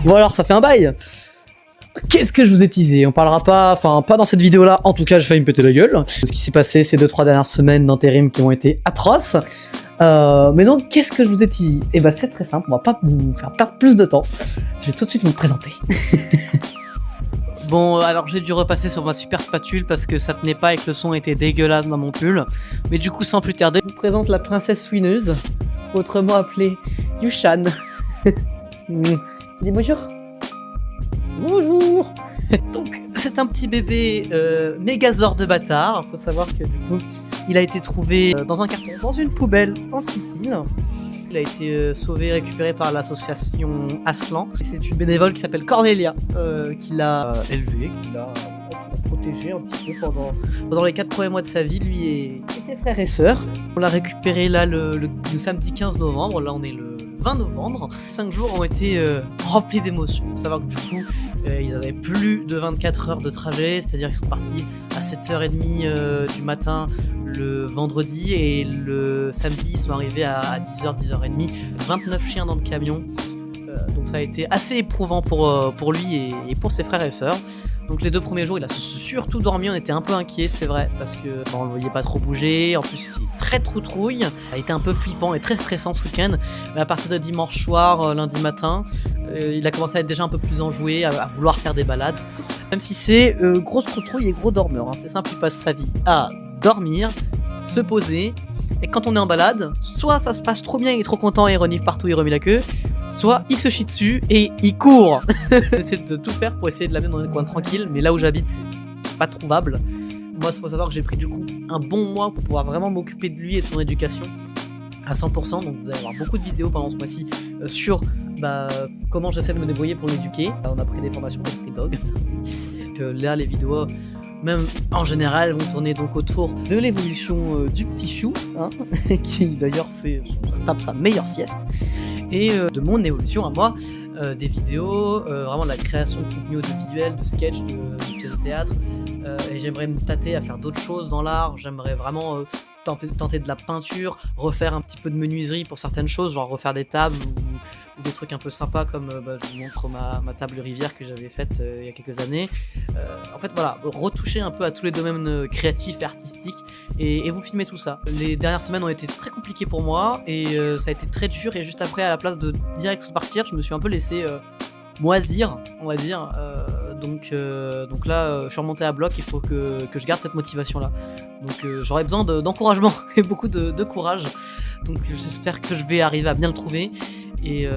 Bon alors, ça fait un bail. Qu'est-ce que je vous ai teasé? On parlera pas, enfin pas dans cette vidéo là, en tout cas je vais me péter la gueule. Ce qui s'est passé ces 2-3 dernières semaines d'intérim qui ont été atroces. Mais donc qu'est-ce que je vous ai teasé? Et bah c'est très simple, on va pas vous faire perdre plus de temps. Je vais tout de suite vous présenter. Bon, alors j'ai dû repasser sur ma super spatule parce que ça tenait pas et que le son était dégueulasse dans mon pull. Mais du coup, sans plus tarder, Je vous présente la princesse Souineuse, autrement appelée Yushan. Dis bonjour. Bonjour. donc c'est un petit bébé mégazord de bâtard. Faut savoir que du coup, il a été trouvé dans un carton, dans une poubelle en Sicile. Il a été sauvé et récupéré par l'association Aslan. Et c'est une bénévole qui s'appelle Cornelia qui l'a élevé, qui l'a protégé un petit peu pendant les 4 premiers mois de sa vie, lui et ses frères et sœurs. On l'a récupéré là le samedi 15 novembre, là on est le 20 novembre. 5 jours ont été remplis d'émotions. Il faut savoir que du coup, ils avaient plus de 24 heures de trajet, c'est-à-dire qu'ils sont partis à 7h30 du matin le vendredi et le samedi ils sont arrivés à 10h, 10h30. 29 chiens dans le camion. Donc ça a été assez éprouvant pour lui et pour ses frères et sœurs. Donc les 2 premiers jours, il a surtout dormi, on était un peu inquiets, c'est vrai, parce que on le voyait pas trop bouger, en plus c'est très troutrouille, ça a été un peu flippant et très stressant ce week-end, mais à partir de dimanche soir, lundi matin, il a commencé à être déjà un peu plus enjoué, à vouloir faire des balades, même si c'est grosse troutrouille et gros dormeur, hein. C'est simple, il passe sa vie à dormir, se poser, et quand on est en balade, soit ça se passe trop bien, il est trop content et il renifle partout, il remue la queue, soit il se chie dessus et il court. J'essaie de tout faire pour essayer de l'amener dans un coin tranquille, mais là où j'habite, c'est pas trouvable. Moi, il faut savoir que j'ai pris du coup un bon mois pour pouvoir vraiment m'occuper de lui et de son éducation à 100%. Donc vous allez avoir beaucoup de vidéos pendant ce mois-ci sur comment j'essaie de me débrouiller pour l'éduquer. On a pris des formations, on a pris Dog. Là, les vidéos, même en général, vont tourner donc autour de l'évolution du petit chou, hein, qui d'ailleurs tape sa meilleure sieste, et de mon évolution à moi, des vidéos, vraiment de la création de contenu audiovisuel, de sketch, de pièces de théâtre, et j'aimerais me tâter à faire d'autres choses dans l'art. J'aimerais vraiment tenter de la peinture, refaire un petit peu de menuiserie pour certaines choses, genre refaire des tables ou des trucs un peu sympas comme je vous montre ma table rivière que j'avais faite il y a quelques années. En fait voilà, retoucher un peu à tous les domaines créatifs et artistiques et vous filmer tout ça. Les dernières semaines ont été très compliquées pour moi et ça a été très dur, et juste après, à la place de direct partir, je me suis un peu laissé moisir, on va dire. Donc là, je suis remonté à bloc, il faut que je garde cette motivation-là. Donc j'aurais besoin d'encouragement et beaucoup de courage. Donc j'espère que je vais arriver à bien le trouver. Et